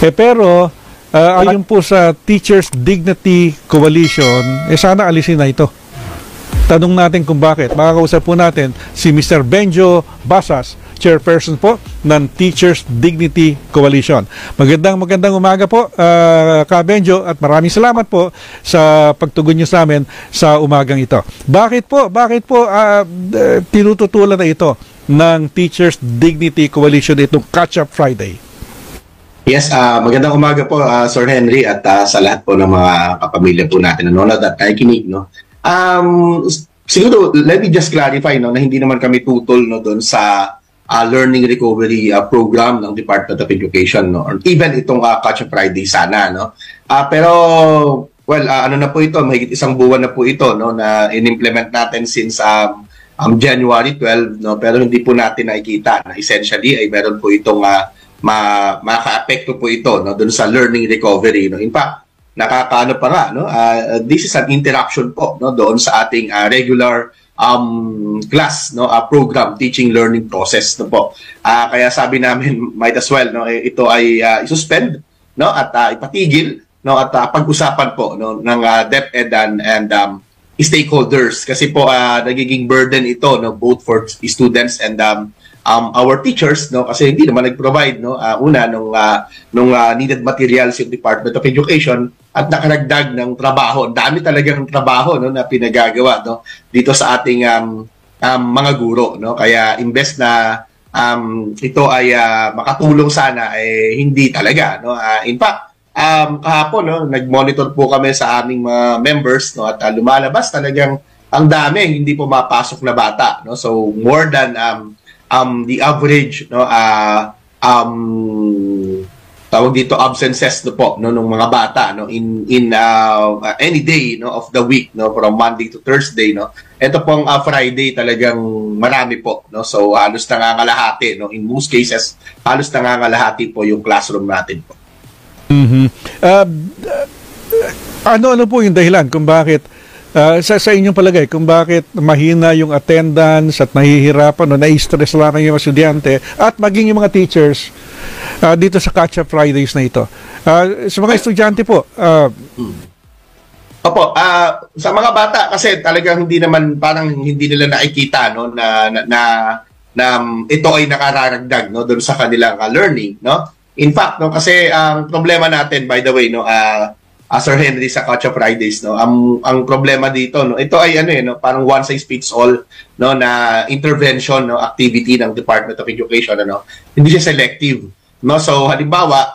Pero ayon po sa Teachers Dignity Coalition, sana alisin na ito. Tanong natin kung bakit. Makakausap po natin si Mr. Benjo Basas, chairperson po ng Teachers Dignity Coalition. Magandang umaga po, Ka Benjo, at maraming salamat po sa pagtugon niyo sa amin sa umagang ito. Bakit po tinututulan na ito ng Teachers Dignity Coalition itong Catch-up Friday? Yes, magandang umaga po, Sir Henry, at sa lahat po ng mga kapamilya po natin na nanonood at nakikinig, no? Siguro, let me just clarify, no, na hindi naman kami tutol, no, doon sa learning recovery program ng Department of Education, no, or even itong Catch-up Friday sana, no. Pero, well, ano na po ito, mahigit isang buwan na po ito, no, na in-implement natin since January 12, no, pero hindi po natin nakikita na essentially ay meron po itong maka-apekto po ito, no, doon sa learning recovery, no. In fact, nakakaano pa nga, no, this is an interaction po, no, doon sa ating regular class, no, program, teaching learning process, no po. Kaya sabi namin, might as well, no, ito ay i-suspend, no, at ipatigil, no, at pag-usapan po, no, ng DepEd and stakeholders, kasi po nagiging burden ito, no, both for students and our teachers, no, kasi hindi naman nag-provide, no, una nung needed materials yung Department of Education, at nakaragdag ng trabaho. Dami talagang trabaho, no, na pinagagawa, no, dito sa ating mga guro, no. Kaya imbes na ito ay makatulong sana, hindi talaga, no. In fact, kahapon, no, nag-monitor po kami sa aming mga members, no, at lumalabas talagang ang dami hindi po mapasok na bata, no. So more than the average, no, tawag dito absences, no po, no, ng mga bata, no, in any day, no, of the week, no, from Monday to Thursday, no. Ito pong Friday talagang marami po, no. So halos nangangalahati, no, in most cases halos nangangalahati po yung classroom natin po. Ano po yung dahilan kung bakit sa inyong palagay, kung bakit mahina yung attendance at nahihirapan o nai-stress lang yung mga estudyante at maging yung mga teachers dito sa Catch-up Fridays na ito? Sa mga estudyante po. Opo, sa mga bata kasi talagang hindi naman, parang hindi nila nakikita, no, na ito ay nakararagdag, no, doon sa kanilang learning, no. In fact, no, kasi ang problema natin, by the way, no, Sir Henry, sa Catch-up Fridays, no, ang problema dito, no, ito ay no, parang one size fits all, no, na intervention, no, activity ng Department of Education, ano. Hindi siya selective, no. So halimbawa,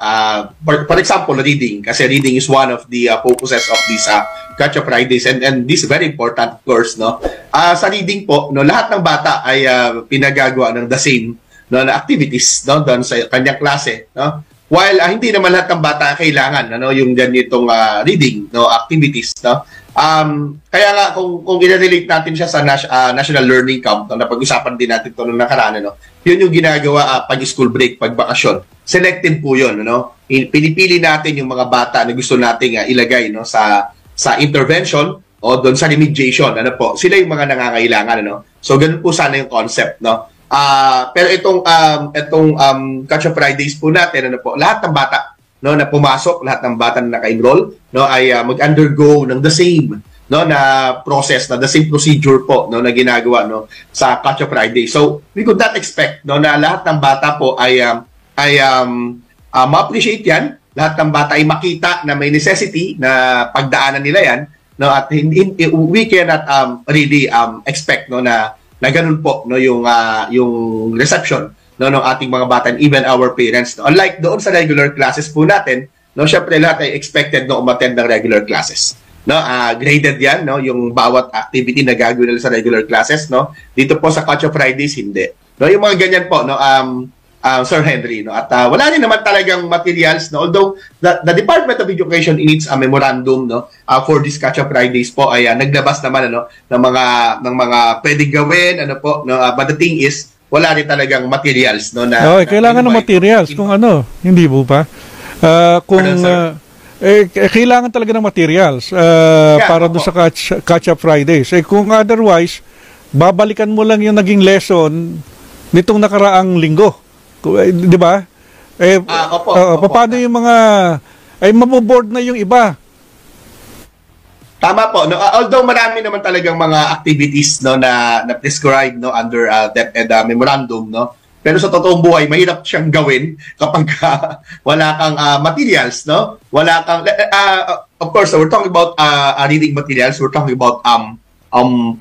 for example, reading, kasi reading is one of the focuses of this Catch-up Fridays, and this is very important, of course, no. Sa reading po, no, lahat ng bata ay pinagagawa ng the same, no, na activities, no, doon sa kanyang klase, no. While hindi naman lahat ng bata kailangan, ano, yung ganitong reading, no, activities, no. Kaya nga kung i-relate natin siya sa National Learning Camp, no, napag-usapan din natin ito nung nakaraan, no. Yun yung ginagawa pag school break, pag bakasyon. Selected po yun, no. Pinipili natin yung mga bata na gusto nating ilagay, no, sa intervention o doon sa remediation, ano po. Sila yung mga nangangailangan, ano. So ganun po sana yung concept, no. Pero itong Catch-up Fridays po natin, ano po, lahat ng bata, no, na pumasok, lahat ng bata na naka-enroll, no, ay mag-undergo ng the same, no, na process, na the same procedure po, no, na ginagawa, no, sa Catch-up Friday. So we could not expect, no, na lahat ng bata po ay ma-appreciate yan, lahat ng bata ay makita na may necessity na pagdaanan nila yan, no, at we cannot really expect, no, na ganun po, no, yung reception, no, ng ating mga bata and even our parents, no. Unlike doon sa regular classes po natin, no, syempre lahat ay expected na umattend ng regular classes, no. Graded yan, no, yung bawat activity na gagawin nila sa regular classes, no. Dito po sa Catch-up Fridays hindi, no, yung mga ganyan po, no, Sir Henry, no, at wala rin naman talagang materials, no, although the Department of Education in its memorandum, no, for this Catch-up Fridays po ay naglabas naman, ano, ng mga pwedeng gawin, ano po, no, but the thing is wala rin talagang materials, no, na kailangan ng materials kung ano, hindi po pa kailangan talaga ng materials para doon sa Catch-up Fridays. Kung otherwise babalikan mo lang yung naging lesson nitong nakaraang linggo, di ba? Opo, paano yung mga ay maboboard na yung iba? Tama po, no. Although marami naman talagang mga activities, no, na prescribed, no, under DepEd memorandum, no. Pero sa totoong buhay, mahirap siyang gawin kapag wala kang materials, no. Wala kang of course, we're talking about reading materials, we're talking about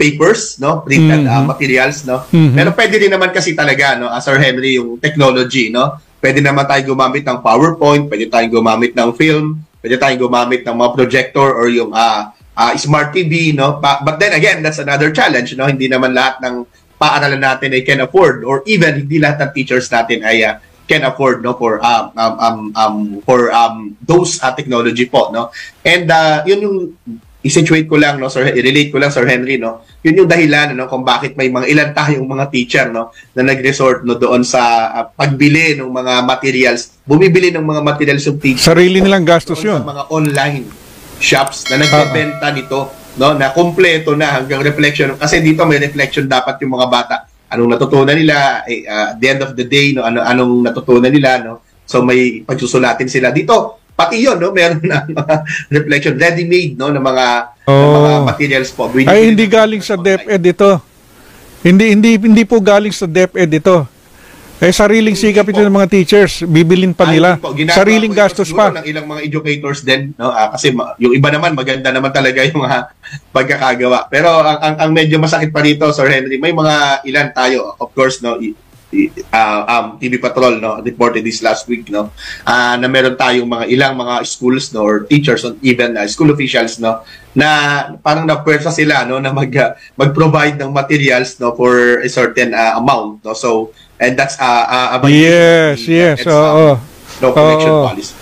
papers, no, printed materials, no. Pero pwede din naman kasi talaga, no, Sir Henry, yung technology, no. Pwede naman tayo gumamit ng PowerPoint, pwede tayong gumamit ng film, pwede tayong gumamit ng mga projector or yung smart TV, no. But then again, that's another challenge, no. Hindi naman lahat ng paaralan natin ay can afford, or even hindi lahat ng teachers natin ay can afford, no, for those technology po, no. And yun yung i-situate ko lang, no, sir, i-relate ko lang, Sir Henry, no. Yun yung dahilan, no, kung bakit may mga ilan tayong mga teacher, no, na nag-resort, no, doon sa pagbili ng mga materials, bumibili ng mga materials yung teacher. Sarili nilang gastos yun. Sa mga online shops na nagbebenta nito, no, na kompleto na hanggang reflection. Kasi dito may reflection dapat yung mga bata. Anong natutunan nila at the end of the day, no, anong natutunan nila, no. So may pagsusulatin sila dito. Pati yun, no, meron na reflection ready-made, no, ng mga materials po. Ay hindi galing sa DepEd ito. Hindi po galing sa DepEd ito. Sariling sikap ito ng mga teachers, bibilin pa nila. Sariling gastos pa. Ng ilang mga educators din, no? Kasi yung iba naman maganda naman talaga yung mga pagkakagawa. Pero ang medyo masakit pa rito, Sir Henry, may mga ilan tayo, of course, no, TV Patrol, no, reported this last week, no, na meron tayong mga ilang mga schools, no, or teachers, or even school officials, no, na parang napuwersa sila, no, na mag-provide ng materials, no, for a certain amount, no. So and that's yes, oo. No collection policy.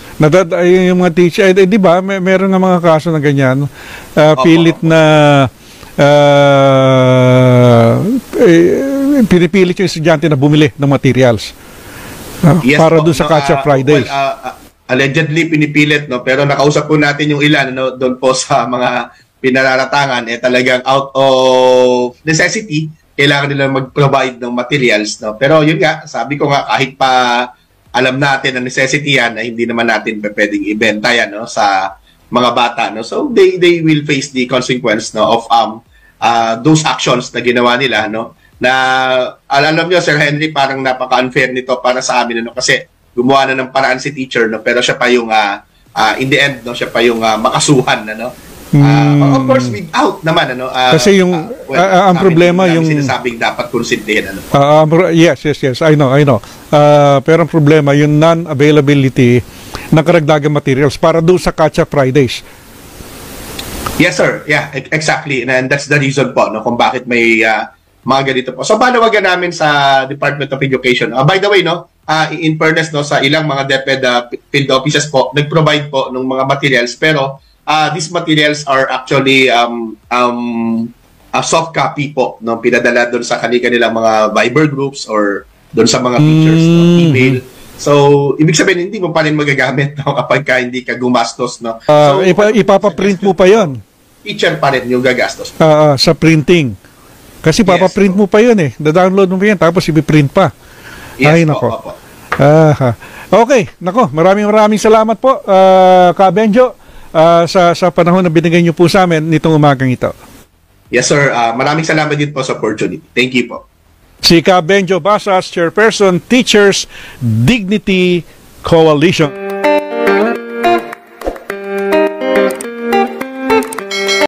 Yung mga teacher, di ba, meron nga mga kaso na ganyan, pilit na pinipilit yung estudyante na bumili ng materials para doon sa Catch-up Fridays. Allegedly pinipilit, no, pero nakausap po natin yung ilan, no, doon po sa mga pinararatangan, talagang out of necessity kailangan nila mag-provide ng materials, no. Pero yun nga, sabi ko nga, kahit pa alam natin na necessity yan, na hindi naman natin pwedeng ibenta yan, no, sa mga bata, no. So they will face the consequence, no, of those actions na ginawa nila, no. Na alam niyo, Sir Henry, parang napaka-unfair nito para sa amin, no, kasi gumawa na ng paraan si teacher, no, pero siya pa yung in the end, no, siya pa yung makasuhan, no. Of course, without naman, ano. Kasi yung ang problema yung sinasabing dapat konsintihin, ano. Yes, I know. Pero ang problema yung non-availability ng karagdagang materials para doon sa Catch-up Fridays. Yes, sir. Yeah, exactly. And that's the reason po, no, kung bakit may mga ganito po. So, panawagan namin sa Department of Education. By the way, no, in fairness, no, sa ilang mga DepEd field offices po, nag-provide po ng mga materials, pero these materials are actually a soft copy po, no, pinadala doon sa kanilang mga Viber groups or doon sa mga teachers, no, email. So, ibig sabihin, hindi mo pa rin magagamit, no, kapag hindi ka gumastos, no. So, ipapaprint mo pa yon. Teacher pa rin yung gagastos. Sa printing. Kasi papaprint mo pa yun eh. Da-download mo pa yan, tapos ipiprint pa. Yes, ay, nako. Okay, nako. Maraming salamat po, Ka Benjo, sa panahon na binigay niyo po sa amin nitong umagang ito. Yes, sir. Maraming salamat din po sa opportunity. Thank you po. Si Ka Benjo Basas, Chairperson, Teachers Dignity Coalition.